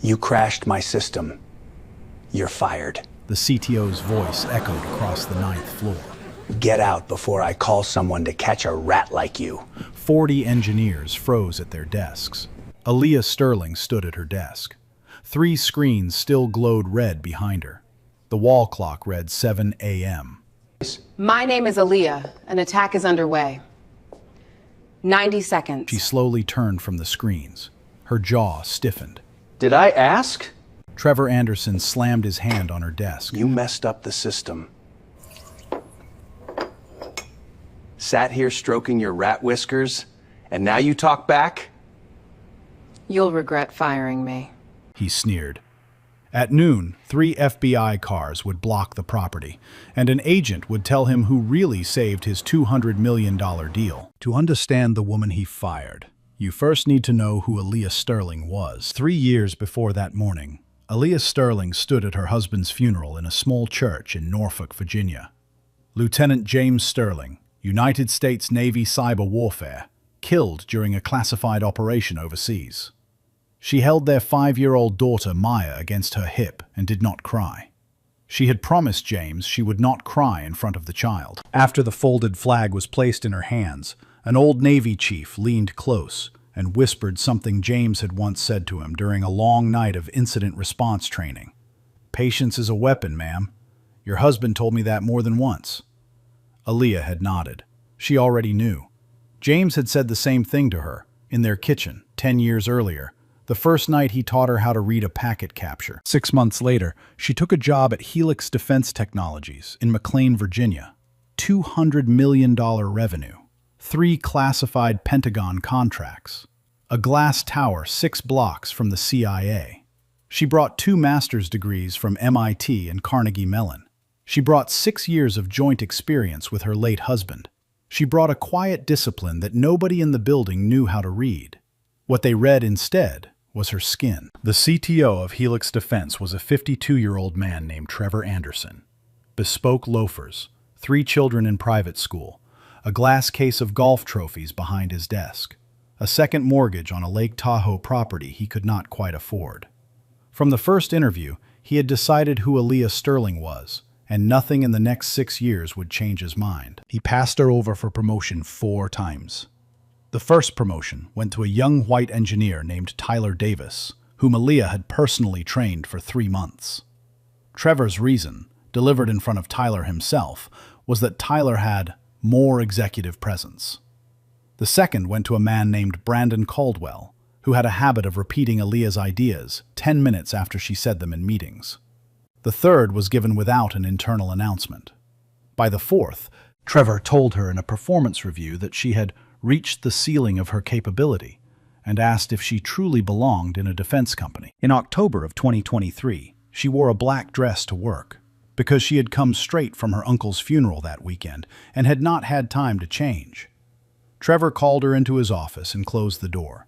You crashed my system. You're fired. The CTO's voice echoed across the 9th floor. Get out before I call someone to catch a rat like you. 40 engineers froze at their desks. Aaliyah Sterling stood at her desk. 3 screens still glowed red behind her. The wall clock read 7 a.m. My name is Aaliyah. An attack is underway. 90 seconds. She slowly turned from the screens. Her jaw stiffened. Did I ask? Trevor Anderson slammed his hand on her desk. You messed up the system. Sat here stroking your rat whiskers, and now you talk back? You'll regret firing me. He sneered. At noon, 3 FBI cars would block the property, and an agent would tell him who really saved his $200 million deal. To understand the woman he fired, you first need to know who Aaliyah Sterling was. 3 years before that morning, Aaliyah Sterling stood at her husband's funeral in a small church in Norfolk, Virginia. Lieutenant James Sterling, United States Navy cyber warfare, killed during a classified operation overseas. She held their 5-year-old daughter Maya against her hip and did not cry. She had promised James she would not cry in front of the child. After the folded flag was placed in her hands, an old Navy chief leaned close and whispered something James had once said to him during a long night of incident response training. "Patience is a weapon, ma'am. Your husband told me that more than once." Aaliyah had nodded. She already knew. James had said the same thing to her, in their kitchen, 10 years earlier, the first night he taught her how to read a packet capture. 6 months later, she took a job at Helix Defense Technologies in McLean, Virginia. $200 million revenue. 3 classified Pentagon contracts. A glass tower 6 blocks from the CIA. She brought 2 master's degrees from MIT and Carnegie Mellon. She brought 6 years of joint experience with her late husband. She brought a quiet discipline that nobody in the building knew how to read. What they read instead was her skin. The CTO of Helix Defense was a 52-year-old man named Trevor Anderson. Bespoke loafers, 3 children in private school, a glass case of golf trophies behind his desk, a second mortgage on a Lake Tahoe property he could not quite afford. From the first interview, he had decided who Aaliyah Sterling was, and nothing in the next 6 years would change his mind. He passed her over for promotion 4 times. The first promotion went to a young white engineer named Tyler Davis, whom Aaliyah had personally trained for 3 months. Trevor's reason, delivered in front of Tyler himself, was that Tyler had more executive presence. The second went to a man named Brandon Caldwell, who had a habit of repeating Aaliyah's ideas 10 minutes after she said them in meetings. The third was given without an internal announcement. By the fourth, Trevor told her in a performance review that she had reached the ceiling of her capability and asked if she truly belonged in a defense company. In October of 2023, she wore a black dress to work because she had come straight from her uncle's funeral that weekend and had not had time to change. Trevor called her into his office and closed the door.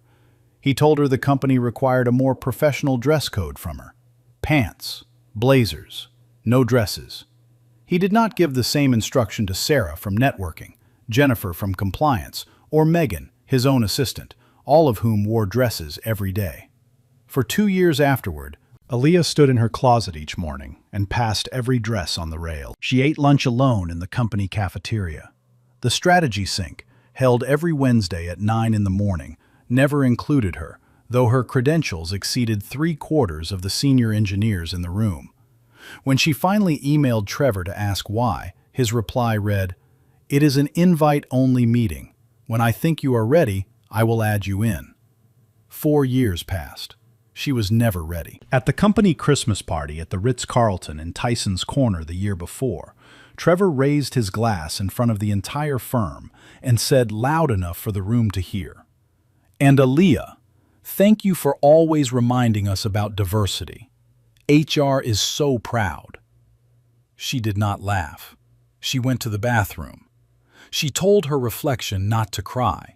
He told her the company required a more professional dress code from her. Pants, blazers, no dresses. He did not give the same instruction to Sarah from networking, Jennifer from compliance, or Megan, his own assistant, all of whom wore dresses every day. For 2 years afterward, Aaliyah stood in her closet each morning and passed every dress on the rail. She ate lunch alone in the company cafeteria. The strategy sync, held every Wednesday at 9 in the morning, never included her, though her credentials exceeded 3/4 of the senior engineers in the room. When she finally emailed Trevor to ask why, his reply read, "It is an invite-only meeting. When I think you are ready, I will add you in." 4 years passed. She was never ready. At the company Christmas party at the Ritz-Carlton in Tyson's Corner the year before, Trevor raised his glass in front of the entire firm and said loud enough for the room to hear, "And Aaliyah, thank you for always reminding us about diversity. HR is so proud." She did not laugh. She went to the bathroom. She told her reflection not to cry.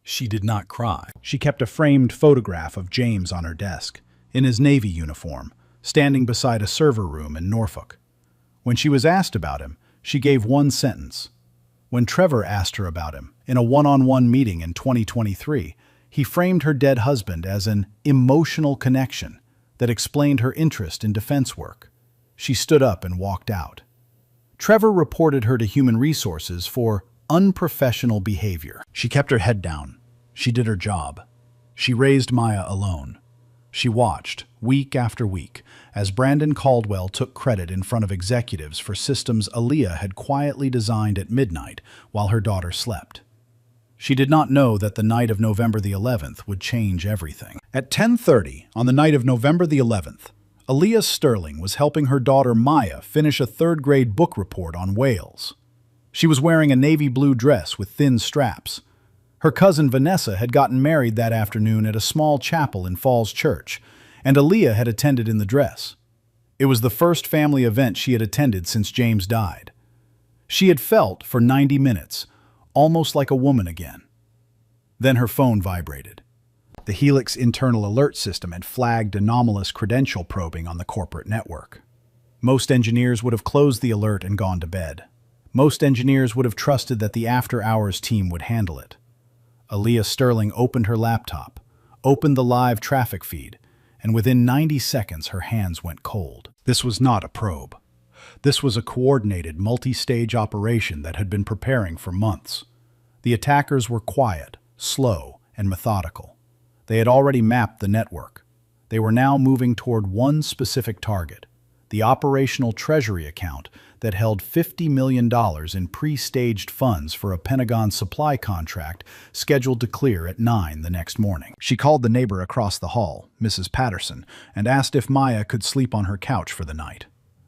She did not cry. She kept a framed photograph of James on her desk, in his Navy uniform, standing beside a server room in Norfolk. When she was asked about him, she gave one sentence. When Trevor asked her about him, in a one-on-one meeting in 2023, he framed her dead husband as an emotional connection that explained her interest in defense work. She stood up and walked out. Trevor reported her to Human Resources for unprofessional behavior. She kept her head down. She did her job. She raised Maya alone. She watched, week after week, as Brandon Caldwell took credit in front of executives for systems Aaliyah had quietly designed at midnight while her daughter slept. She did not know that the night of November the 11th would change everything. At 10:30 on the night of November the 11th, Aaliyah Sterling was helping her daughter Maya finish a third-grade book report on whales. She was wearing a navy blue dress with thin straps. Her cousin Vanessa had gotten married that afternoon at a small chapel in Falls Church, and Aaliyah had attended in the dress. It was the first family event she had attended since James died. She had felt, for 90 minutes, almost like a woman again. Then her phone vibrated. The Helix internal alert system had flagged anomalous credential probing on the corporate network. Most engineers would have closed the alert and gone to bed. Most engineers would have trusted that the after-hours team would handle it. Aaliyah Sterling opened her laptop, opened the live traffic feed, and within 90 seconds her hands went cold. This was not a probe. This was a coordinated, multi-stage operation that had been preparing for months. The attackers were quiet, slow, and methodical. They had already mapped the network. They were now moving toward one specific target, the operational treasury account that held $50 million in pre-staged funds for a Pentagon supply contract scheduled to clear at 9 the next morning. She called the neighbor across the hall, Mrs. Patterson, and asked if Maya could sleep on her couch for the night.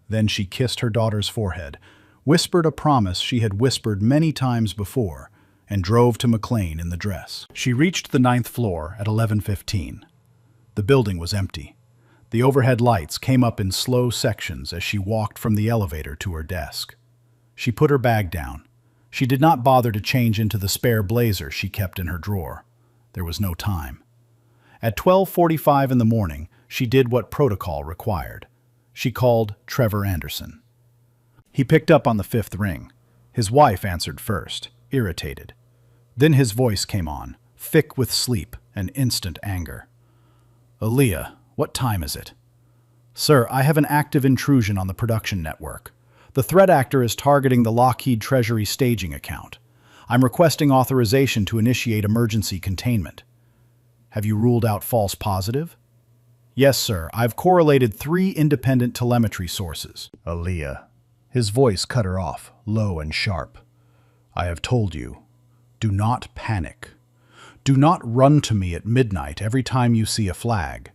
Then she kissed her daughter's forehead, whispered a promise she had whispered many times before, and drove to McLean in the dress. She reached the 9th floor at 11:15. The building was empty. The overhead lights came up in slow sections as she walked from the elevator to her desk. She put her bag down. She did not bother to change into the spare blazer she kept in her drawer. There was no time. At 12:45 in the morning, she did what protocol required. She called Trevor Anderson. He picked up on the 5th ring. His wife answered first, irritated. Then his voice came on, thick with sleep and instant anger. "Aaliyah, what time is it?" "Sir, I have an active intrusion on the production network. The threat actor is targeting the Lockheed Treasury staging account. I'm requesting authorization to initiate emergency containment." "Have you ruled out false positive?" "Yes, sir. I've correlated 3 independent telemetry sources." "Aaliyah." His voice cut her off, low and sharp. "I have told you. Do not panic. Do not run to me at midnight every time you see a flag.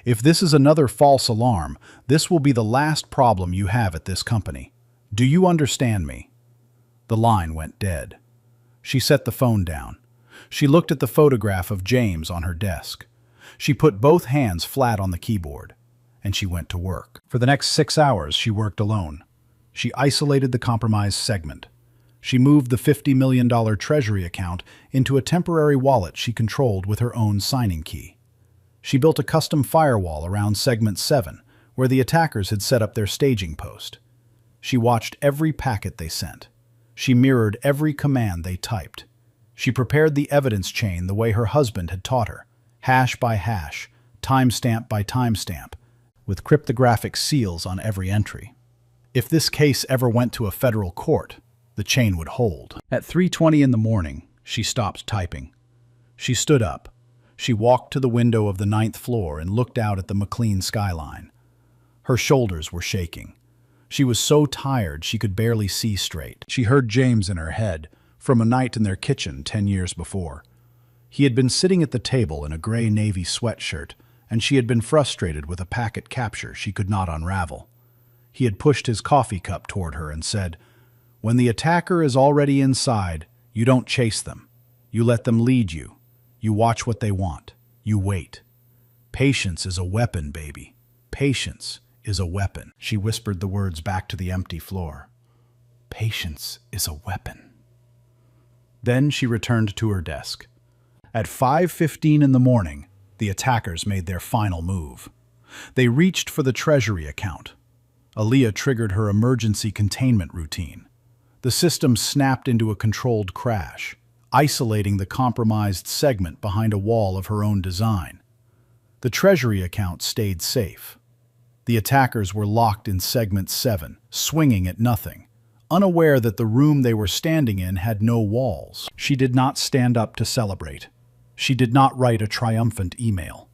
If this is another false alarm, this will be the last problem you have at this company. Do you understand me?" The line went dead. She set the phone down. She looked at the photograph of James on her desk. She put both hands flat on the keyboard, and she went to work. For the next 6 hours, she worked alone. She isolated the compromised segment. She moved the $50 million treasury account into a temporary wallet she controlled with her own signing key. She built a custom firewall around Segment 7, where the attackers had set up their staging post. She watched every packet they sent. She mirrored every command they typed. She prepared the evidence chain the way her husband had taught her, hash by hash, timestamp by timestamp, with cryptographic seals on every entry. If this case ever went to a federal court, the chain would hold. At 3:20 in the morning, she stopped typing. She stood up. She walked to the window of the 9th floor and looked out at the McLean skyline. Her shoulders were shaking. She was so tired she could barely see straight. She heard James in her head, from a night in their kitchen 10 years before. He had been sitting at the table in a gray navy sweatshirt, and she had been frustrated with a packet capture she could not unravel. He had pushed his coffee cup toward her and said, "When the attacker is already inside, you don't chase them. You let them lead you. You watch what they want. You wait. Patience is a weapon, baby. Patience is a weapon." She whispered the words back to the empty floor. "Patience is a weapon." Then she returned to her desk. At 5:15 in the morning, the attackers made their final move. They reached for the treasury account. Aaliyah triggered her emergency containment routine. The system snapped into a controlled crash, isolating the compromised segment behind a wall of her own design. The Treasury account stayed safe. The attackers were locked in Segment 7, swinging at nothing, unaware that the room they were standing in had no walls. She did not stand up to celebrate. She did not write a triumphant email.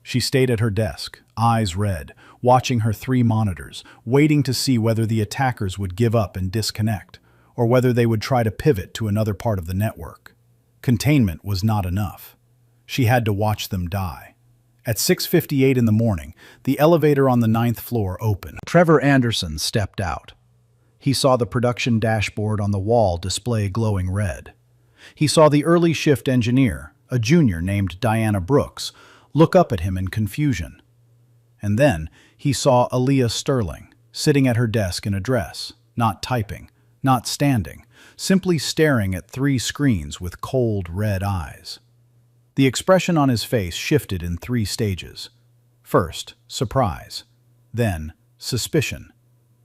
She stayed at her desk, eyes red, watching her 3 monitors, waiting to see whether the attackers would give up and disconnect, or whether they would try to pivot to another part of the network. Containment was not enough. She had to watch them die. At 6:58 in the morning, the elevator on the 9th floor opened. Trevor Anderson stepped out. He saw the production dashboard on the wall display glowing red. He saw the early shift engineer, a junior named Diana Brooks, look up at him in confusion. And then he saw Aaliyah Sterling, sitting at her desk in a dress, not typing, not standing, simply staring at 3 screens with cold red eyes. The expression on his face shifted in 3 stages. First, surprise. Then, suspicion.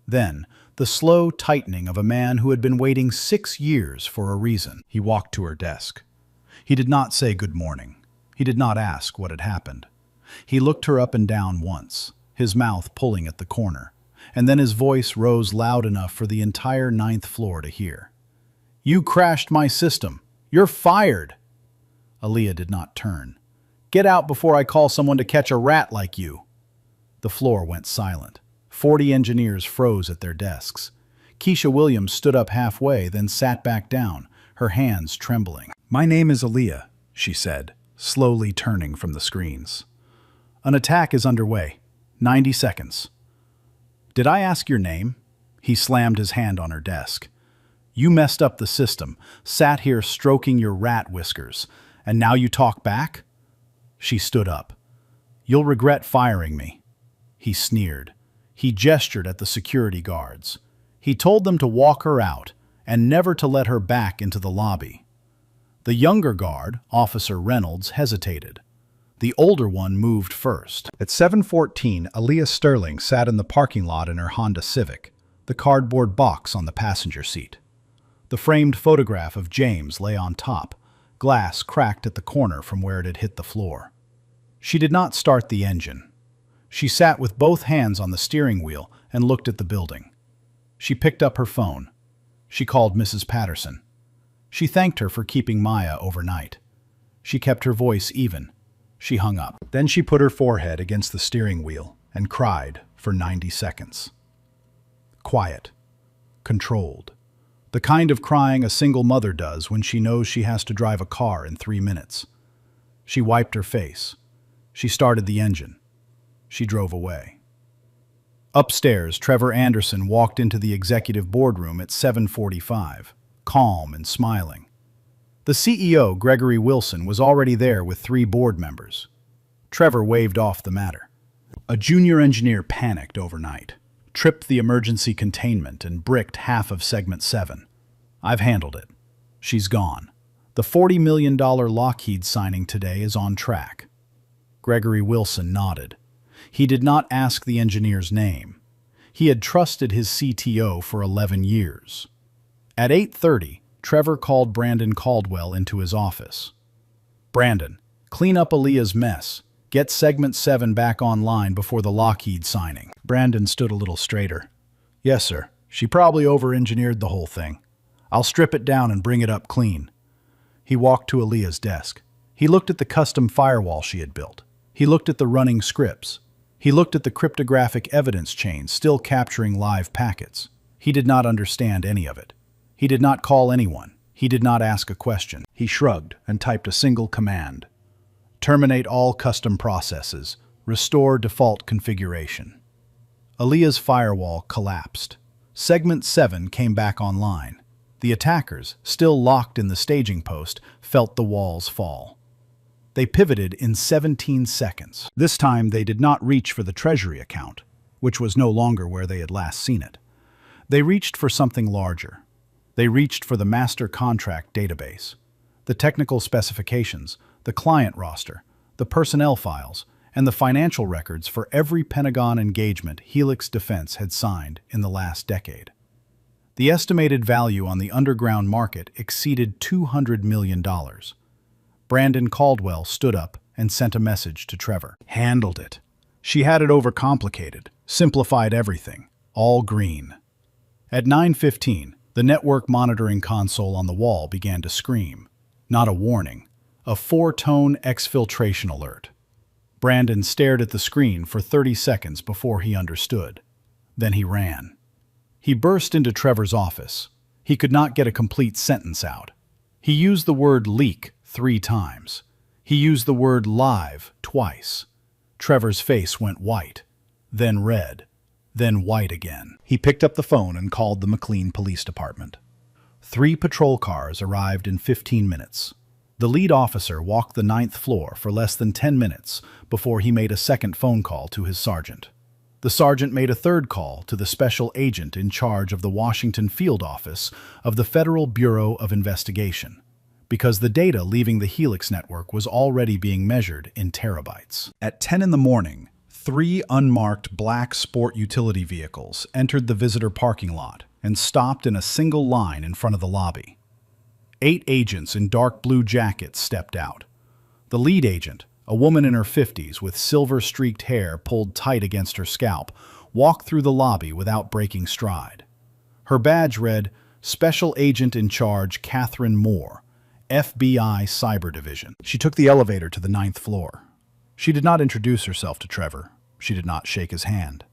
Then, the slow tightening of a man who had been waiting 6 years for a reason. He walked to her desk. He did not say good morning. He did not ask what had happened. He looked her up and down once, his mouth pulling at the corner, and then his voice rose loud enough for the entire 9th floor to hear. "You crashed my system. You're fired." Aaliyah did not turn. "Get out before I call someone to catch a rat like you." The floor went silent. 40 engineers froze at their desks. Keisha Williams stood up halfway, then sat back down, her hands trembling. "My name is Aaliyah," she said, slowly turning from the screens. "An attack is underway. 90 seconds. Did I ask your name?" He slammed his hand on her desk. "You messed up the system, sat here stroking your rat whiskers, and now you talk back?" She stood up. "You'll regret firing me." He sneered. He gestured at the security guards. He told them to walk her out and never to let her back into the lobby. The younger guard, Officer Reynolds, hesitated. The older one moved first. At 7:14, Aaliyah Sterling sat in the parking lot in her Honda Civic, the cardboard box on the passenger seat. The framed photograph of James lay on top, glass cracked at the corner from where it had hit the floor. She did not start the engine. She sat with both hands on the steering wheel and looked at the building. She picked up her phone. She called Mrs. Patterson. She thanked her for keeping Maya overnight. She kept her voice even. She hung up. Then she put her forehead against the steering wheel and cried for 90 seconds. Quiet. Controlled. The kind of crying a single mother does when she knows she has to drive a car in 3 minutes. She wiped her face. She started the engine. She drove away. Upstairs, Trevor Anderson walked into the executive boardroom at 7:45, calm and smiling. The CEO, Gregory Wilson, was already there with 3 board members. Trevor waved off the matter. A junior engineer panicked overnight, tripped the emergency containment, and bricked half of Segment 7. "I've handled it. She's gone. The $40 million Lockheed signing today is on track." Gregory Wilson nodded. He did not ask the engineer's name. He had trusted his CTO for 11 years. At 8:30, Trevor called Brandon Caldwell into his office. "Brandon, clean up Aaliyah's mess. Get Segment 7 back online before the Lockheed signing." Brandon stood a little straighter. "Yes, sir. She probably over-engineered the whole thing. I'll strip it down and bring it up clean." He walked to Aaliyah's desk. He looked at the custom firewall she had built. He looked at the running scripts. He looked at the cryptographic evidence chain still capturing live packets. He did not understand any of it. He did not call anyone. He did not ask a question. He shrugged and typed a single command. "Terminate all custom processes. Restore default configuration." Aaliyah's firewall collapsed. Segment 7 came back online. The attackers, still locked in the staging post, felt the walls fall. They pivoted in 17 seconds. This time they did not reach for the Treasury account, which was no longer where they had last seen it. They reached for something larger. They reached for the master contract database, the technical specifications, the client roster, the personnel files, and the financial records for every Pentagon engagement Helix Defense had signed in the last decade. The estimated value on the underground market exceeded $200 million. Brandon Caldwell stood up and sent a message to Trevor. Handled it. She had it overcomplicated, simplified everything, all green. At 9:15, the network monitoring console on the wall began to scream. Not a warning, a 4-tone exfiltration alert. Brandon stared at the screen for 30 seconds before he understood. Then he ran. He burst into Trevor's office. He could not get a complete sentence out. He used the word leak 3 times. He used the word live twice. Trevor's face went white, then red, then white again. He picked up the phone and called the McLean Police Department. 3 patrol cars arrived in 15 minutes. The lead officer walked the 9th floor for less than 10 minutes before he made a second phone call to his sergeant. The sergeant made a third call to the special agent in charge of the Washington field office of the Federal Bureau of Investigation, because the data leaving the Helix network was already being measured in terabytes. At 10 in the morning, 3 unmarked black sport utility vehicles entered the visitor parking lot and stopped in a single line in front of the lobby. 8 agents in dark blue jackets stepped out. The lead agent, a woman in her 50s with silver-streaked hair pulled tight against her scalp, walked through the lobby without breaking stride. Her badge read, Special Agent in Charge Catherine Moore, FBI Cyber Division. She took the elevator to the 9th floor. She did not introduce herself to Trevor. She did not shake his hand.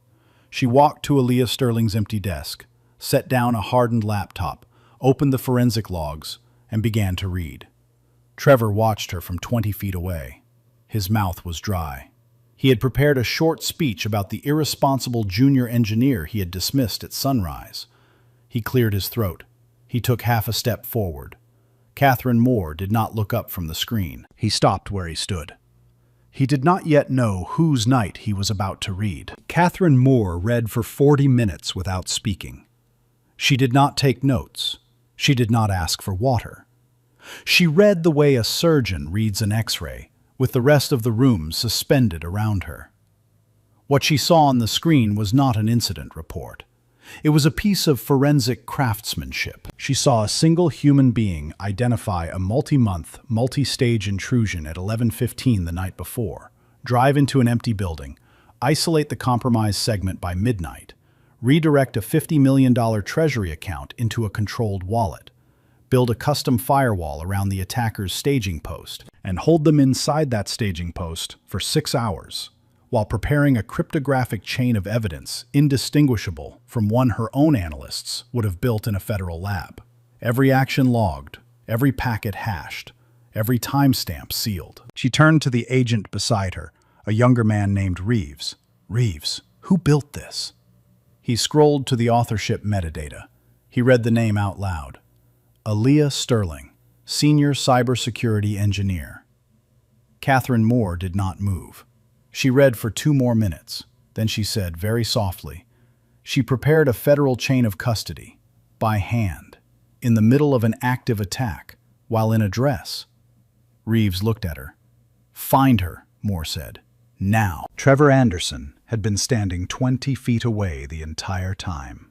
She walked to Aaliyah Sterling's empty desk, set down a hardened laptop, opened the forensic logs, and began to read. Trevor watched her from 20 feet away. His mouth was dry. He had prepared a short speech about the irresponsible junior engineer he had dismissed at sunrise. He cleared his throat. He took half a step forward. Catherine Moore did not look up from the screen. He stopped where he stood. He did not yet know whose night he was about to read. Catherine Moore read for 40 minutes without speaking. She did not take notes. She did not ask for water. She read the way a surgeon reads an X-ray, with the rest of the room suspended around her. What she saw on the screen was not an incident report. It was a piece of forensic craftsmanship. She saw a single human being identify a multi-month, multi-stage intrusion at 11:15 the night before, drive into an empty building, isolate the compromised segment by midnight, redirect a $50 million treasury account into a controlled wallet, build a custom firewall around the attacker's staging post, and hold them inside that staging post for 6 hours, while preparing a cryptographic chain of evidence indistinguishable from one her own analysts would have built in a federal lab. Every action logged, every packet hashed, every timestamp sealed. She turned to the agent beside her, a younger man named Reeves. Reeves, who built this? He scrolled to the authorship metadata. He read the name out loud. Aaliyah Sterling, Senior Cybersecurity Engineer. Catherine Moore did not move. She read for 2 more minutes. Then she said very softly, she prepared a federal chain of custody, by hand, in the middle of an active attack, while in a dress. Reeves looked at her. Find her, Moore said. Now. Trevor Anderson had been standing 20 feet away the entire time.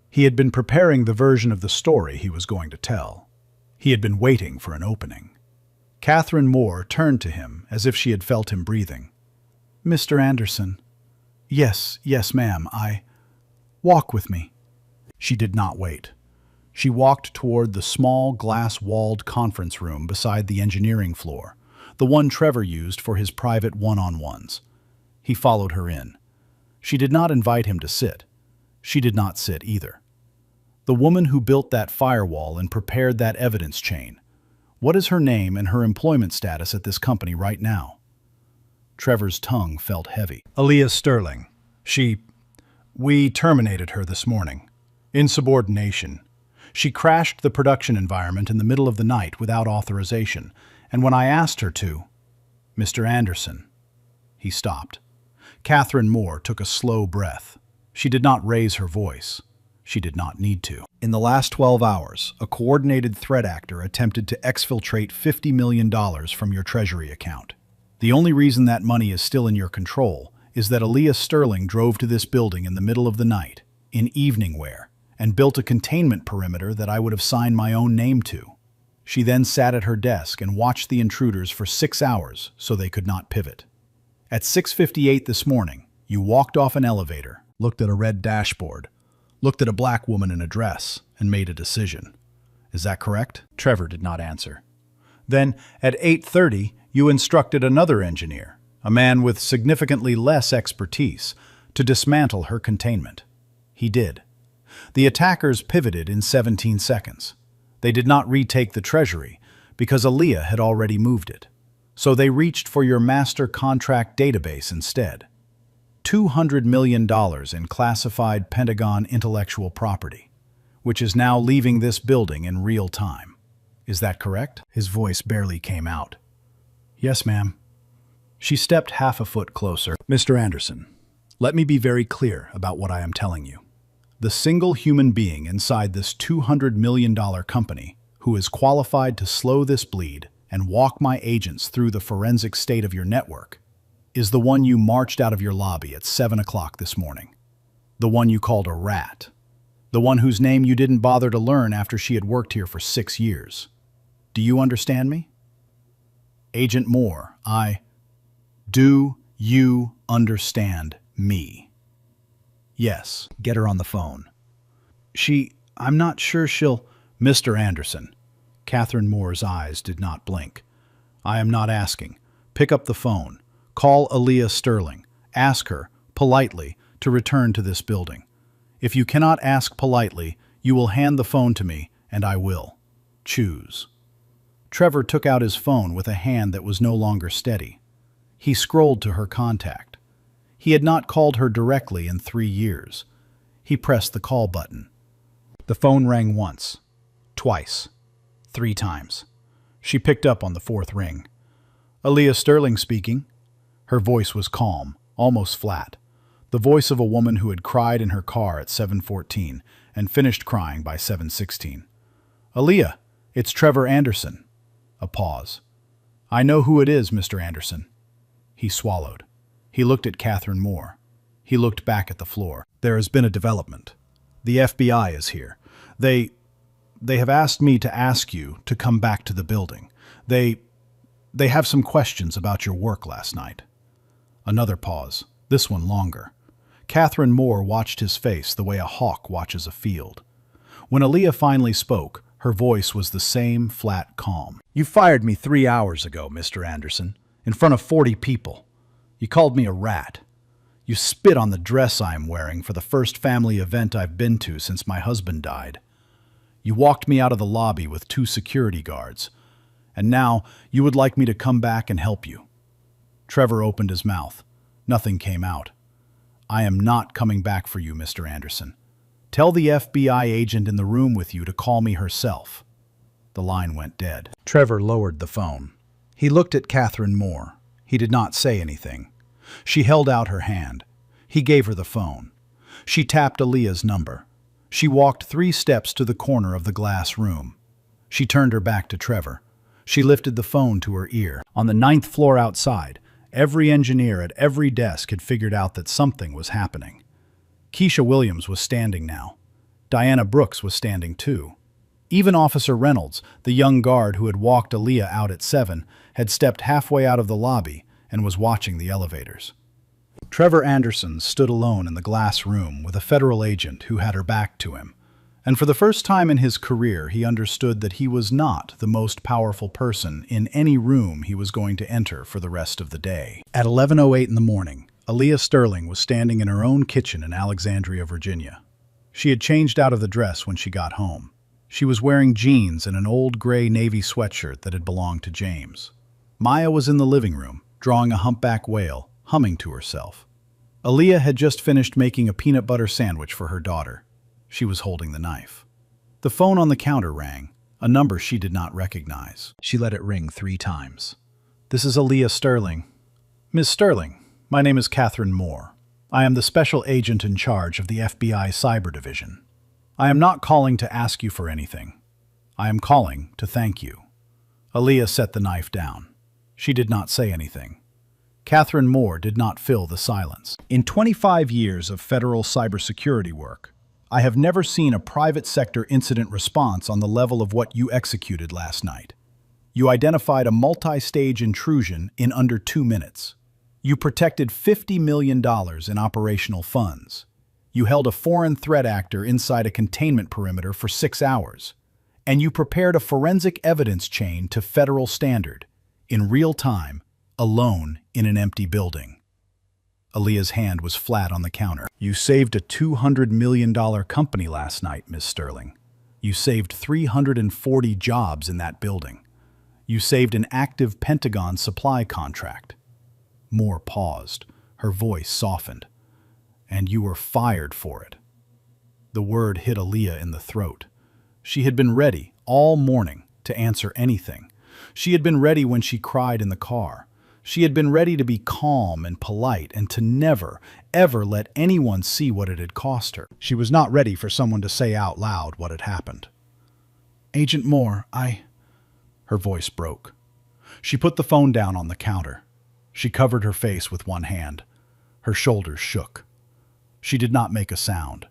He had been preparing the version of the story he was going to tell. He had been waiting for an opening. Catherine Moore turned to him as if she had felt him breathing. Mr. Anderson. Yes, ma'am, Walk with me. She did not wait. She walked toward the small glass-walled conference room beside the engineering floor, the one Trevor used for his private one-on-ones. He followed her in. She did not invite him to sit. She did not sit either. The woman who built that firewall and prepared that evidence chain. What is her name and her employment status at this company right now? Trevor's tongue felt heavy. Aaliyah Sterling. We terminated her this morning. Insubordination. She crashed the production environment in the middle of the night without authorization, and when I asked her to, Mr. Anderson. He stopped. Catherine Moore took a slow breath. She did not raise her voice. She did not need to. In the last 12 hours, a coordinated threat actor attempted to exfiltrate $50 million from your treasury account. The only reason that money is still in your control is that Aaliyah Sterling drove to this building in the middle of the night, in evening wear, and built a containment perimeter that I would have signed my own name to. She then sat at her desk and watched the intruders for 6 hours so they could not pivot. At 6:58 this morning, you walked off an elevator, looked at a red dashboard, looked at a black woman in a dress, and made a decision. Is that correct? Trevor did not answer. Then, at 8:30, you instructed another engineer, a man with significantly less expertise, to dismantle her containment. He did. The attackers pivoted in 17 seconds. They did not retake the treasury because Aaliyah had already moved it. So they reached for your master contract database instead. $200 million in classified Pentagon intellectual property, which is now leaving this building in real time. Is that correct? His voice barely came out. Yes, ma'am. She stepped half a foot closer. Mr. Anderson, let me be very clear about what I am telling you. The single human being inside this $200 million company who is qualified to slow this bleed and walk my agents through the forensic state of your network is the one you marched out of your lobby at 7 o'clock this morning. The one you called a rat. The one whose name you didn't bother to learn after she had worked here for 6 years. Do you understand me? Agent Moore, do you understand me? Yes, get her on the phone. I'm not sure she'll... Mr. Anderson. Catherine Moore's eyes did not blink. I am not asking. Pick up the phone. Call Aaliyah Sterling. Ask her, politely, to return to this building. If you cannot ask politely, you will hand the phone to me, and I will. Choose. Trevor took out his phone with a hand that was no longer steady. He scrolled to her contact. He had not called her directly in 3 years. He pressed the call button. The phone rang once, twice, 3 times. She picked up on the 4th ring. Aaliyah Sterling speaking. Her voice was calm, almost flat. The voice of a woman who had cried in her car at 7:14 and finished crying by 7:16. Aaliyah, it's Trevor Anderson. A pause. I know who it is, Mr. Anderson. He swallowed. He looked at Catherine Moore. He looked back at the floor. There has been a development. The FBI is here. They have asked me to ask you to come back to the building. They have some questions about your work last night. Another pause, this one longer. Catherine Moore watched his face the way a hawk watches a field. When Aaliyah finally spoke, her voice was the same flat calm. You fired me 3 hours ago, Mr. Anderson, in front of 40 people. You called me a rat. You spit on the dress I am wearing for the first family event I've been to since my husband died. You walked me out of the lobby with 2 security guards. And now you would like me to come back and help you. Trevor opened his mouth. Nothing came out. I am not coming back for you, Mr. Anderson. Tell the FBI agent in the room with you to call me herself. The line went dead. Trevor lowered the phone. He looked at Catherine Moore. He did not say anything. She held out her hand. He gave her the phone. She tapped Aaliyah's number. She walked 3 steps to the corner of the glass room. She turned her back to Trevor. She lifted the phone to her ear. On the 9th floor outside, every engineer at every desk had figured out that something was happening. Keisha Williams was standing now. Diana Brooks was standing too. Even Officer Reynolds, the young guard who had walked Aaliyah out at 7, had stepped halfway out of the lobby and was watching the elevators. Trevor Anderson stood alone in the glass room with a federal agent who had her back to him. And for the first time in his career, he understood that he was not the most powerful person in any room he was going to enter for the rest of the day. At 11:08 in the morning, Aaliyah Sterling was standing in her own kitchen in Alexandria, Virginia. She had changed out of the dress when she got home. She was wearing jeans and an old gray navy sweatshirt that had belonged to James. Maya was in the living room, drawing a humpback whale, humming to herself. Aaliyah had just finished making a peanut butter sandwich for her daughter. She was holding the knife. The phone on the counter rang, a number she did not recognize. She let it ring 3 times. This is Aaliyah Sterling. Ms. Sterling, my name is Catherine Moore. I am the special agent in charge of the FBI Cyber Division. I am not calling to ask you for anything. I am calling to thank you. Aaliyah set the knife down. She did not say anything. Catherine Moore did not fill the silence. In 25 years of federal cybersecurity work, I have never seen a private sector incident response on the level of what you executed last night. You identified a multi-stage intrusion in under 2 minutes. You protected $50 million in operational funds. You held a foreign threat actor inside a containment perimeter for 6 hours. And you prepared a forensic evidence chain to federal standard, in real time, alone in an empty building. Aaliyah's hand was flat on the counter. You saved a $200 million company last night, Miss Sterling. You saved 340 jobs in that building. You saved an active Pentagon supply contract. Moore paused. Her voice softened. And you were fired for it. The word hit Aaliyah in the throat. She had been ready all morning to answer anything. She had been ready when she cried in the car. She had been ready to be calm and polite and to never, ever let anyone see what it had cost her. She was not ready for someone to say out loud what had happened. Agent Moore, Her voice broke. She put the phone down on the counter. She covered her face with one hand. Her shoulders shook. She did not make a sound.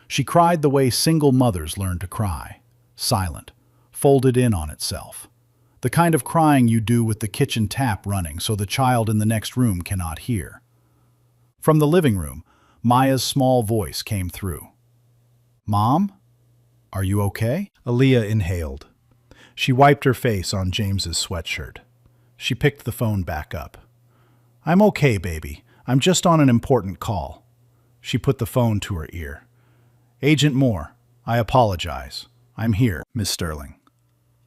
She cried the way single mothers learn to cry, silent, folded in on itself. The kind of crying you do with the kitchen tap running so the child in the next room cannot hear. From the living room, Maya's small voice came through. Mom? Are you okay? Aaliyah inhaled. She wiped her face on James's sweatshirt. She picked the phone back up. I'm okay, baby. I'm just on an important call. She put the phone to her ear. Agent Moore, I apologize. I'm here, Miss Sterling.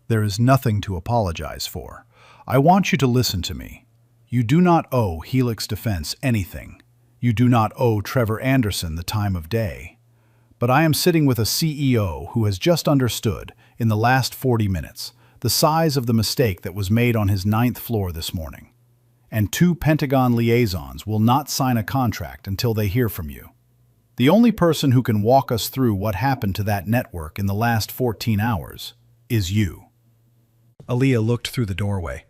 There is nothing to apologize for. I want you to listen to me. You do not owe Helix Defense anything. You do not owe Trevor Anderson the time of day. But I am sitting with a CEO who has just understood, in the last 40 minutes, the size of the mistake that was made on his 9th floor this morning. And 2 Pentagon liaisons will not sign a contract until they hear from you. The only person who can walk us through what happened to that network in the last 14 hours is you. Aaliyah looked through the doorway.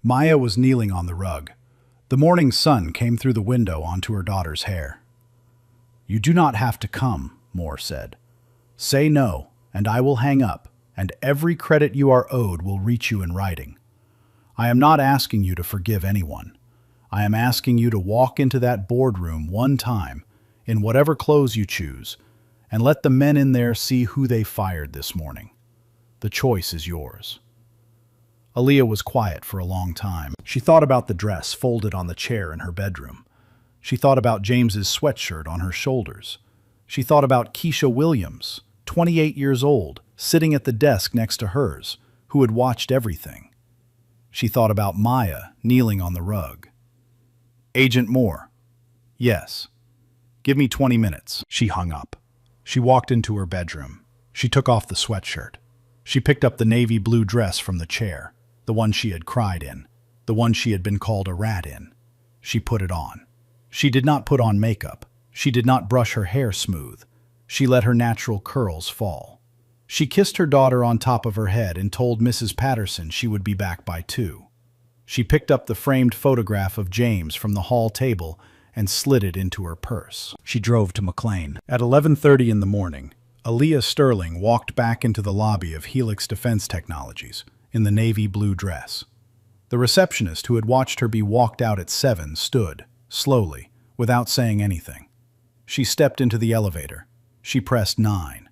Maya was kneeling on the rug. The morning sun came through the window onto her daughter's hair. You do not have to come, Moore said. Say no, and I will hang up, and every credit you are owed will reach you in writing. I am not asking you to forgive anyone. I am asking you to walk into that boardroom one time, in whatever clothes you choose, and let the men in there see who they fired this morning. The choice is yours. Aaliyah was quiet for a long time. She thought about the dress folded on the chair in her bedroom. She thought about James's sweatshirt on her shoulders. She thought about Keisha Williams, 28 years old, sitting at the desk next to hers, who had watched everything. She thought about Maya kneeling on the rug. Agent Moore. Yes. Give me 20 minutes. She hung up. She walked into her bedroom. She took off the sweatshirt. She picked up the navy blue dress from the chair, the one she had cried in, the one she had been called a rat in. She put it on. She did not put on makeup. She did not brush her hair smooth. She let her natural curls fall. She kissed her daughter on top of her head and told Mrs. Patterson she would be back by 2. She picked up the framed photograph of James from the hall table and slid it into her purse. She drove to McLean. At 11:30 in the morning, Aaliyah Sterling walked back into the lobby of Helix Defense Technologies in the navy blue dress. The receptionist who had watched her be walked out at 7 stood, slowly, without saying anything. She stepped into the elevator. She pressed 9.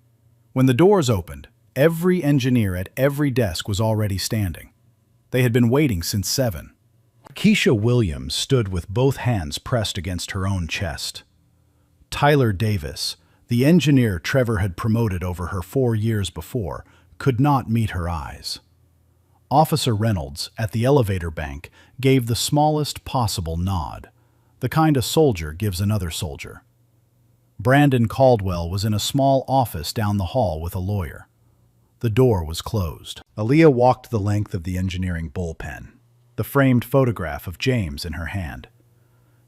When the doors opened, every engineer at every desk was already standing. They had been waiting since 7. Keisha Williams stood with both hands pressed against her own chest. Tyler Davis, the engineer Trevor had promoted over her 4 years before, could not meet her eyes. Officer Reynolds, at the elevator bank, gave the smallest possible nod, the kind a soldier gives another soldier. Brandon Caldwell was in a small office down the hall with a lawyer. The door was closed. Aaliyah walked the length of the engineering bullpen, the framed photograph of James in her hand.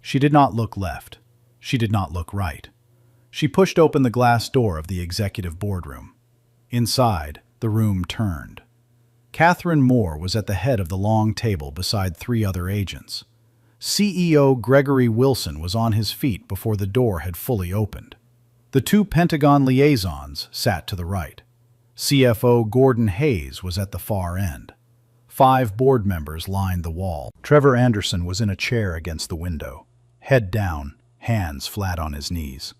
She did not look left. She did not look right. She pushed open the glass door of the executive boardroom. Inside, the room turned. Catherine Moore was at the head of the long table beside 3 other agents. CEO Gregory Wilson was on his feet before the door had fully opened. The two Pentagon liaisons sat to the right. CFO Gordon Hayes was at the far end. 5 board members lined the wall. Trevor Anderson was in a chair against the window, head down, hands flat on his knees.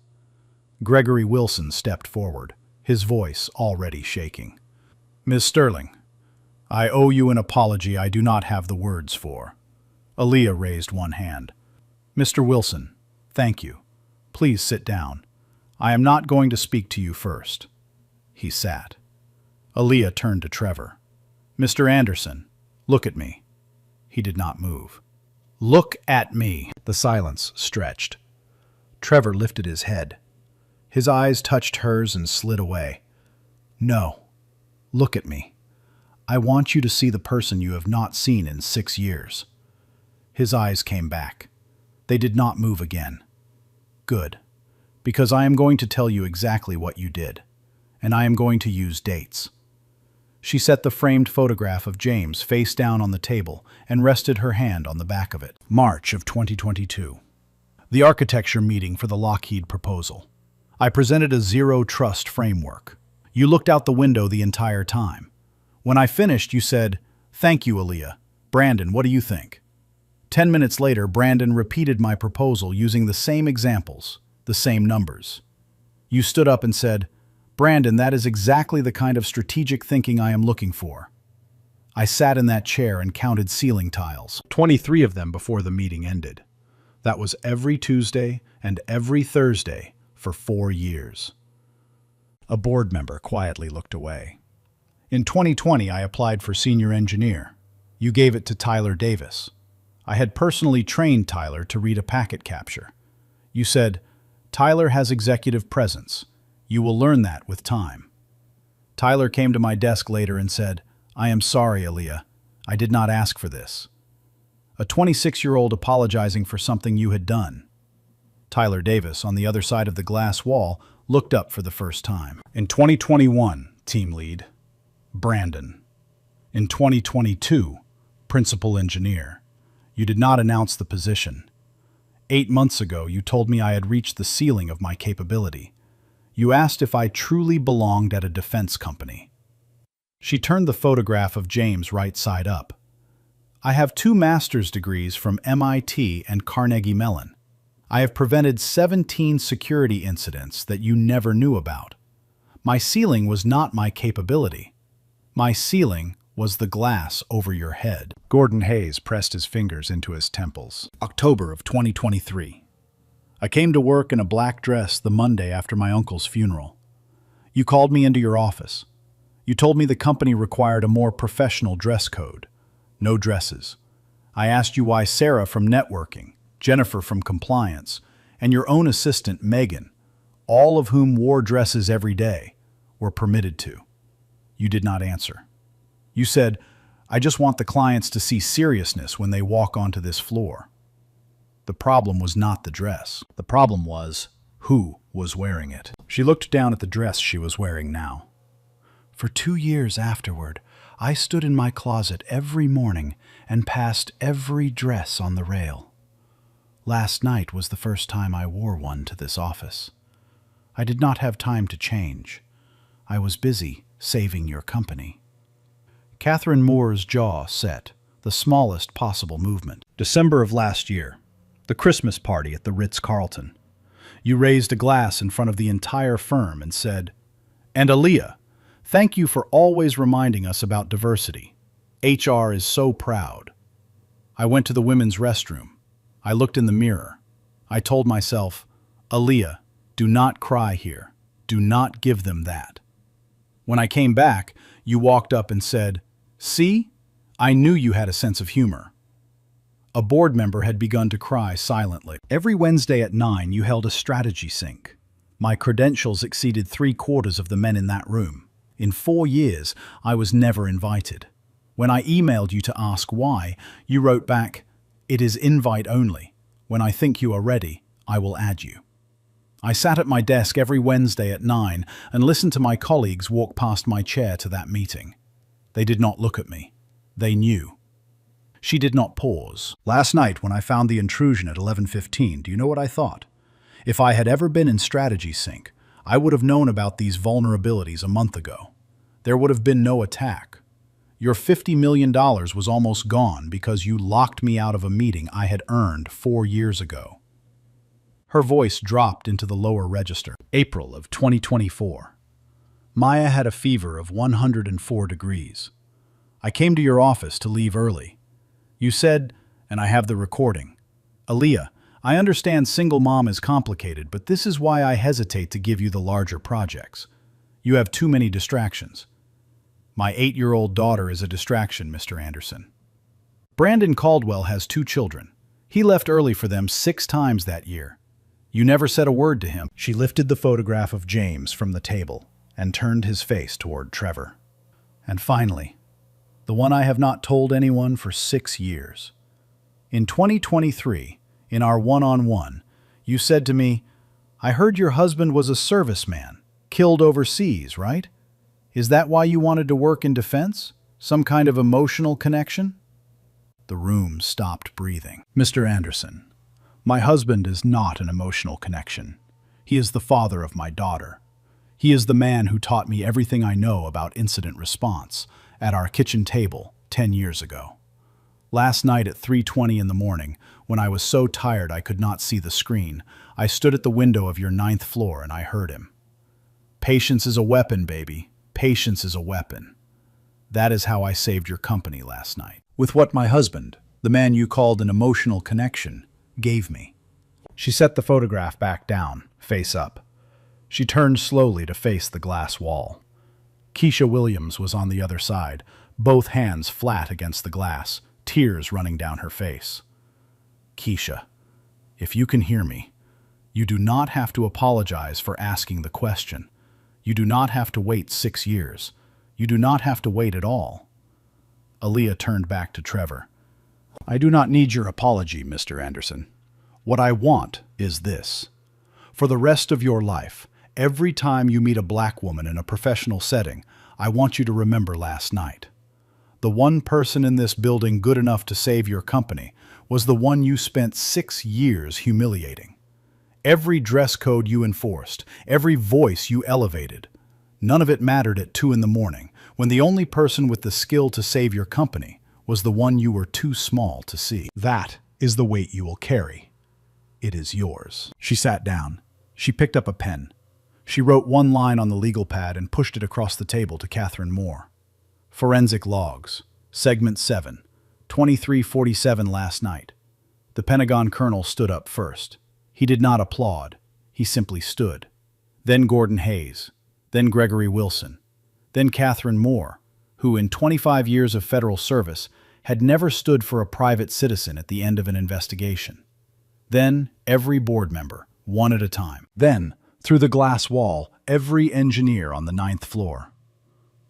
Gregory Wilson stepped forward, his voice already shaking. "Ms. Sterling, I owe you an apology I do not have the words for." Aaliyah raised one hand. "Mr. Wilson, thank you. Please sit down. I am not going to speak to you first." He sat. Aaliyah turned to Trevor. "Mr. Anderson, look at me." He did not move. "Look at me." The silence stretched. Trevor lifted his head. His eyes touched hers and slid away. "No. Look at me. I want you to see the person you have not seen in 6 years." His eyes came back. They did not move again. "Good. Because I am going to tell you exactly what you did. And I am going to use dates." She set the framed photograph of James face down on the table and rested her hand on the back of it. March of 2022. The architecture meeting for the Lockheed proposal. I presented a zero-trust framework. You looked out the window the entire time. When I finished, you said, "Thank you, Aaliyah. Brandon, what do you think?" 10 minutes later, Brandon repeated my proposal using the same examples, the same numbers. You stood up and said, "Brandon, that is exactly the kind of strategic thinking I am looking for." I sat in that chair and counted ceiling tiles, 23 of them before the meeting ended. That was every Tuesday and every Thursday for 4 years. A board member quietly looked away. In 2020, I applied for senior engineer. You gave it to Tyler Davis. I had personally trained Tyler to read a packet capture. You said, "Tyler has executive presence. You will learn that with time." Tyler came to my desk later and said, "I am sorry, Aaliyah. I did not ask for this." A 26-year-old apologizing for something you had done. Tyler Davis, on the other side of the glass wall, looked up for the first time. In 2021, team lead, Brandon. In 2022, principal engineer. You did not announce the position. 8 months ago, you told me I had reached the ceiling of my capability. You asked if I truly belonged at a defense company. She turned the photograph of James right side up. I have 2 master's degrees from MIT and Carnegie Mellon. I have prevented 17 security incidents that you never knew about. My ceiling was not my capability. My ceiling was the glass over your head. Gordon Hayes pressed his fingers into his temples. October of 2023. I came to work in a black dress the Monday after my uncle's funeral. You called me into your office. You told me the company required a more professional dress code. No dresses. I asked you why Sarah from networking, Jennifer from compliance, and your own assistant, Megan, all of whom wore dresses every day, were permitted to. You did not answer. You said, "I just want the clients to see seriousness when they walk onto this floor." The problem was not the dress. The problem was who was wearing it. She looked down at the dress she was wearing now. For 2 years afterward, I stood in my closet every morning and passed every dress on the rail. Last night was the first time I wore one to this office. I did not have time to change. I was busy saving your company. Catherine Moore's jaw set, the smallest possible movement. December of last year. The Christmas party at the Ritz-Carlton. You raised a glass in front of the entire firm and said, "And Aaliyah, thank you for always reminding us about diversity. HR is so proud." I went to the women's restroom. I looked in the mirror. I told myself, "Aaliyah, do not cry here. Do not give them that." When I came back, you walked up and said, "See? I knew you had a sense of humor." A board member had begun to cry silently. Every Wednesday at 9, you held a strategy sync. My credentials exceeded 3/4 of the men in that room. In 4 years, I was never invited. When I emailed you to ask why, you wrote back, "It is invite only. When I think you are ready, I will add you." I sat at my desk every Wednesday at 9 and listened to my colleagues walk past my chair to that meeting. They did not look at me. They knew. She did not pause. Last night, when I found the intrusion at 11:15, do you know what I thought? If I had ever been in strategy sync, I would have known about these vulnerabilities a month ago. There would have been no attack. Your $50 million was almost gone because you locked me out of a meeting I had earned 4 years ago. Her voice dropped into the lower register. April of 2024. Maya had a fever of 104 degrees. I came to your office to leave early. You said, and I have the recording, "Aaliyah, I understand single mom is complicated, but this is why I hesitate to give you the larger projects. You have too many distractions." My 8-year-old daughter is a distraction, Mr. Anderson. Brandon Caldwell has 2 children. He left early for them 6 times that year. You never said a word to him. She lifted the photograph of James from the table and turned his face toward Trevor. And finally, the one I have not told anyone for 6 years. In 2023, in our one-on-one, you said to me, "I heard your husband was a serviceman, killed overseas, right? Is that why you wanted to work in defense? Some kind of emotional connection?" The room stopped breathing. Mr. Anderson, my husband is not an emotional connection. He is the father of my daughter. He is the man who taught me everything I know about incident response at our kitchen table 10 years ago. Last night at 3:20 in the morning, when I was so tired I could not see the screen, I stood at the window of your 9th floor and I heard him. "Patience is a weapon, baby. Patience is a weapon." That is how I saved your company last night. With what my husband, the man you called an emotional connection, gave me. She set the photograph back down, face up. She turned slowly to face the glass wall. Keisha Williams was on the other side, both hands flat against the glass, tears running down her face. "Keisha, if you can hear me, you do not have to apologize for asking the question. You do not have to wait 6 years. You do not have to wait at all." Aaliyah turned back to Trevor. "I do not need your apology, Mr. Anderson. What I want is this. For the rest of your life, every time you meet a black woman in a professional setting, I want you to remember last night. The one person in this building good enough to save your company was the one you spent 6 years humiliating. Every dress code you enforced, every voice you elevated, none of it mattered at 2 in the morning, when the only person with the skill to save your company was the one you were too small to see. That is the weight you will carry. It is yours." She sat down. She picked up a pen. She wrote one line on the legal pad and pushed it across the table to Catherine Moore. "Forensic logs. Segment 7. 23:47 last night." The Pentagon colonel stood up first. He did not applaud. He simply stood. Then Gordon Hayes. Then Gregory Wilson. Then Catherine Moore, who in 25 years of federal service had never stood for a private citizen at the end of an investigation. Then every board member, one at a time. Then, through the glass wall, every engineer on the 9th floor.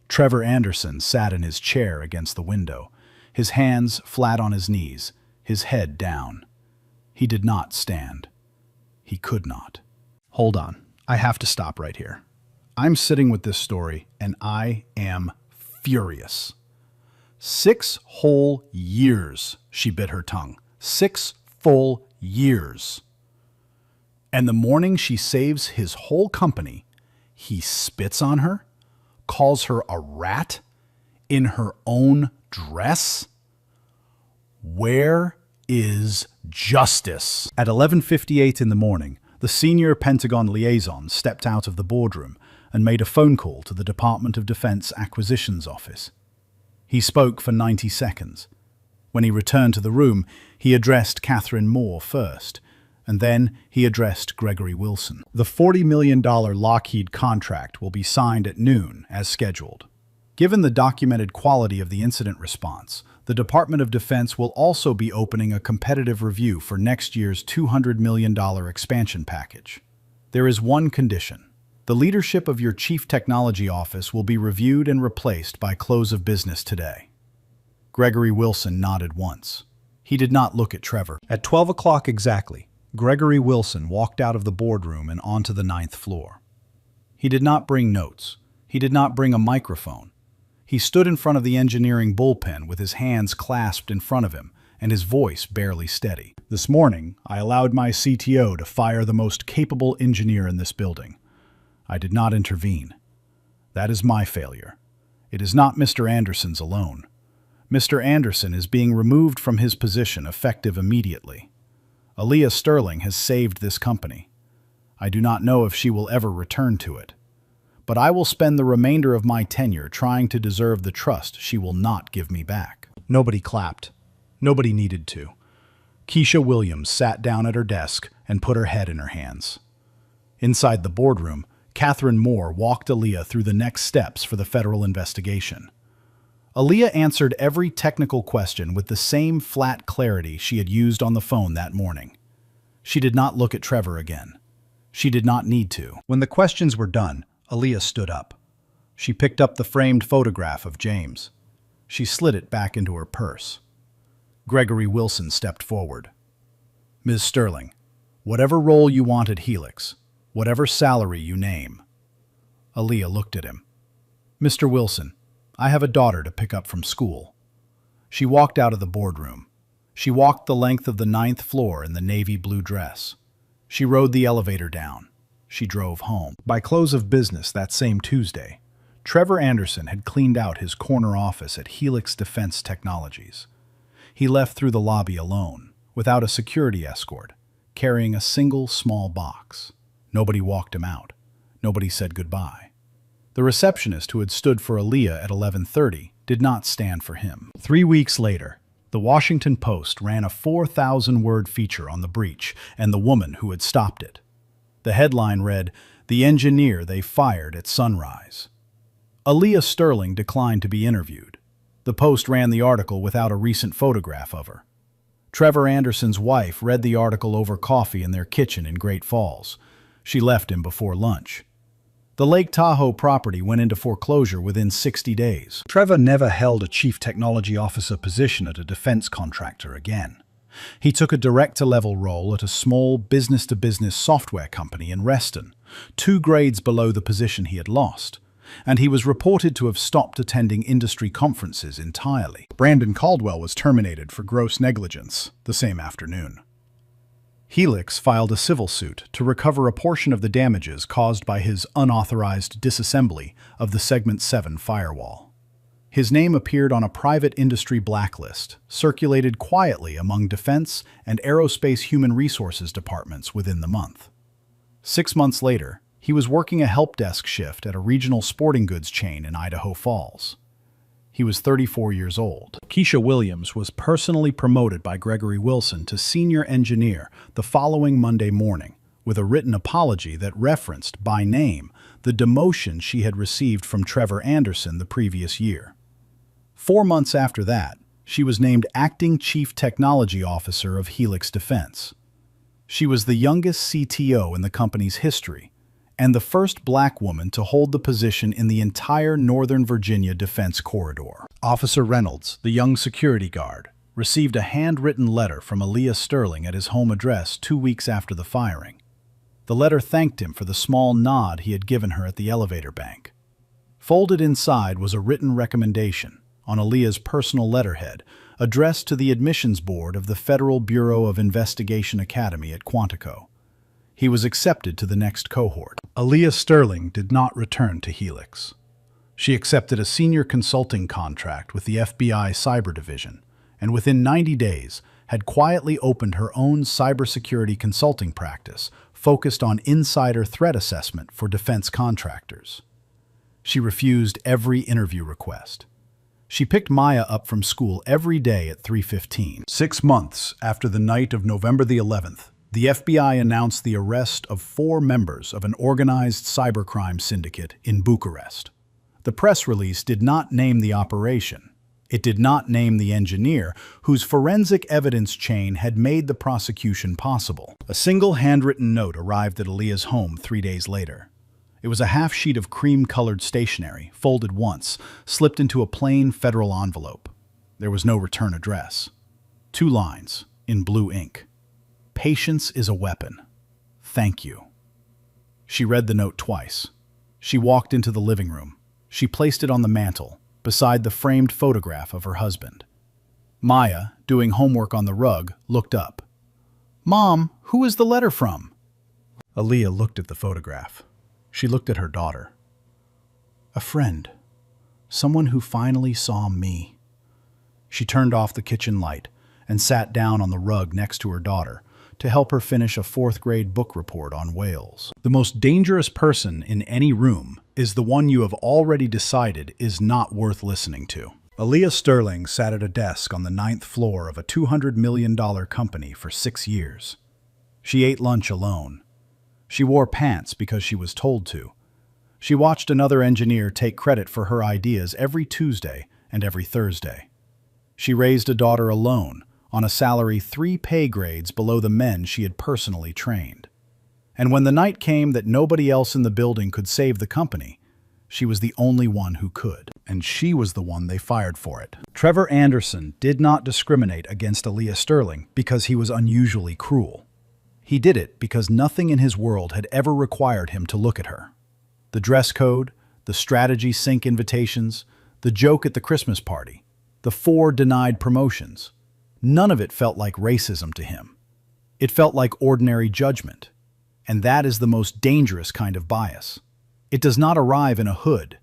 Trevor Anderson sat in his chair against the window, his hands flat on his knees, his head down. He did not stand. He could not. Hold on. I have to stop right here. I'm sitting with this story, and I am furious. 6 whole years, she bit her tongue. 6 full years. And the morning she saves his whole company, he spits on her, calls her a rat, in her own dress? Where is justice? At 11:58 in the morning, the senior Pentagon liaison stepped out of the boardroom and made a phone call to the Department of Defense Acquisitions Office. He spoke for 90 seconds. When he returned to the room, he addressed Catherine Moore first, and then he addressed Gregory Wilson. The $40 million Lockheed contract will be signed at noon, as scheduled. Given the documented quality of the incident response, the Department of Defense will also be opening a competitive review for next year's $200 million expansion package. There is one condition. The leadership of your Chief Technology Office will be reviewed and replaced by close of business today. Gregory Wilson nodded once. He did not look at Trevor. At 12 o'clock exactly, Gregory Wilson walked out of the boardroom and onto the 9th floor. He did not bring notes. He did not bring a microphone. He stood in front of the engineering bullpen with his hands clasped in front of him and his voice barely steady. This morning, I allowed my CTO to fire the most capable engineer in this building. I did not intervene. That is my failure. It is not Mr. Anderson's alone. Mr. Anderson is being removed from his position effective immediately. Aaliyah Sterling has saved this company. I do not know if she will ever return to it. But I will spend the remainder of my tenure trying to deserve the trust she will not give me back. Nobody clapped. Nobody needed to. Keisha Williams sat down at her desk and put her head in her hands. Inside the boardroom, Catherine Moore walked Aaliyah through the next steps for the federal investigation. Aaliyah answered every technical question with the same flat clarity she had used on the phone that morning. She did not look at Trevor again. She did not need to. When the questions were done, Aaliyah stood up. She picked up the framed photograph of James. She slid it back into her purse. Gregory Wilson stepped forward. Ms. Sterling, whatever role you want at Helix, whatever salary you name. Aaliyah looked at him. Mr. Wilson, I have a daughter to pick up from school. She walked out of the boardroom. She walked the length of the 9th floor in the navy blue dress. She rode the elevator down. She drove home. By close of business that same Tuesday, Trevor Anderson had cleaned out his corner office at Helix Defense Technologies. He left through the lobby alone, without a security escort, carrying a single small box. Nobody walked him out. Nobody said goodbye. The receptionist who had stood for Aaliyah at 11:30 did not stand for him. 3 weeks later, the Washington Post ran a 4,000-word feature on the breach and the woman who had stopped it. The headline read, "The engineer they fired at sunrise." Aaliyah Sterling declined to be interviewed. The Post ran the article without a recent photograph of her. Trevor Anderson's wife read the article over coffee in their kitchen in Great Falls. She left him before lunch. The Lake Tahoe property went into foreclosure within 60 days. Trevor never held a chief technology officer position at a defense contractor again. He took a director-level role at a small business-to-business software company in Reston, 2 grades below the position he had lost, and he was reported to have stopped attending industry conferences entirely. Brandon Caldwell was terminated for gross negligence the same afternoon. Helix filed a civil suit to recover a portion of the damages caused by his unauthorized disassembly of the Segment 7 firewall. His name appeared on a private industry blacklist, circulated quietly among defense and aerospace human resources departments within the month. 6 months later, he was working a help desk shift at a regional sporting goods chain in Idaho Falls. He was 34 years old. Keisha Williams was personally promoted by Gregory Wilson to senior engineer the following Monday morning, with a written apology that referenced, by name, the demotion she had received from Trevor Anderson the previous year. 4 months after that, she was named Acting Chief Technology Officer of Helix Defense. She was the youngest CTO in the company's history, and the first black woman to hold the position in the entire Northern Virginia defense corridor. Officer Reynolds, the young security guard, received a handwritten letter from Aaliyah Sterling at his home address 2 weeks after the firing. The letter thanked him for the small nod he had given her at the elevator bank. Folded inside was a written recommendation, on Aaliyah's personal letterhead, addressed to the admissions board of the Federal Bureau of Investigation Academy at Quantico. He was accepted to the next cohort. Aaliyah Sterling did not return to Helix. She accepted a senior consulting contract with the FBI Cyber Division, and within 90 days had quietly opened her own cybersecurity consulting practice focused on insider threat assessment for defense contractors. She refused every interview request. She picked Maya up from school every day at 3:15. 6 months after the night of November the 11th, the FBI announced the arrest of 4 members of an organized cybercrime syndicate in Bucharest. The press release did not name the operation. It did not name the engineer, whose forensic evidence chain had made the prosecution possible. A single handwritten note arrived at Aaliyah's home 3 days later. It was a half sheet of cream-colored stationery, folded once, slipped into a plain federal envelope. There was no return address. 2 lines, in blue ink. Patience is a weapon. Thank you. She read the note twice. She walked into the living room. She placed it on the mantel, beside the framed photograph of her husband. Maya, doing homework on the rug, looked up. "Mom, who is the letter from?" Aaliyah looked at the photograph. She looked at her daughter. A friend. Someone who finally saw me. She turned off the kitchen light and sat down on the rug next to her daughter to help her finish a fourth-grade book report on whales. The most dangerous person in any room is the one you have already decided is not worth listening to. Aaliyah Sterling sat at a desk on the 9th floor of a $200 million company for 6 years. She ate lunch alone. She wore pants because she was told to. She watched another engineer take credit for her ideas every Tuesday and every Thursday. She raised a daughter alone, on a salary 3 pay grades below the men she had personally trained. And when the night came that nobody else in the building could save the company, she was the only one who could. And she was the one they fired for it. Trevor Anderson did not discriminate against Aaliyah Sterling because he was unusually cruel. He did it because nothing in his world had ever required him to look at her. The dress code, the strategy sync invitations, the joke at the Christmas party, the 4 denied promotions. None of it felt like racism to him. It felt like ordinary judgment. And that is the most dangerous kind of bias. It does not arrive in a hood.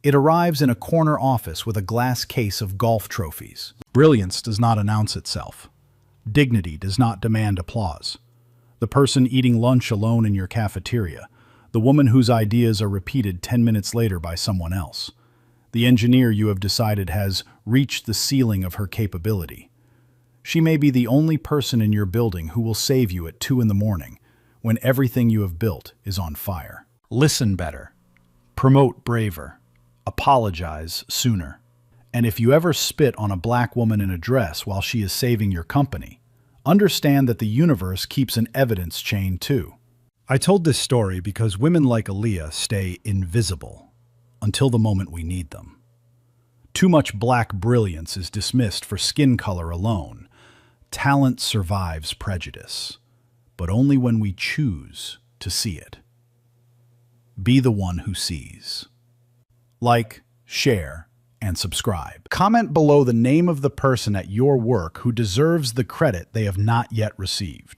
It arrives in a corner office with a glass case of golf trophies. Brilliance does not announce itself. Dignity does not demand applause. The person eating lunch alone in your cafeteria, the woman whose ideas are repeated 10 minutes later by someone else, the engineer you have decided has reached the ceiling of her capability. She may be the only person in your building who will save you at 2 in the morning when everything you have built is on fire. Listen better. Promote braver. Apologize sooner. And if you ever spit on a black woman in a dress while she is saving your company, understand that the universe keeps an evidence chain too. I told this story because women like Aaliyah stay invisible until the moment we need them. Too much black brilliance is dismissed for skin color alone. Talent survives prejudice, but only when we choose to see it. Be the one who sees. Like, share, and subscribe. Comment below the name of the person at your work who deserves the credit they have not yet received.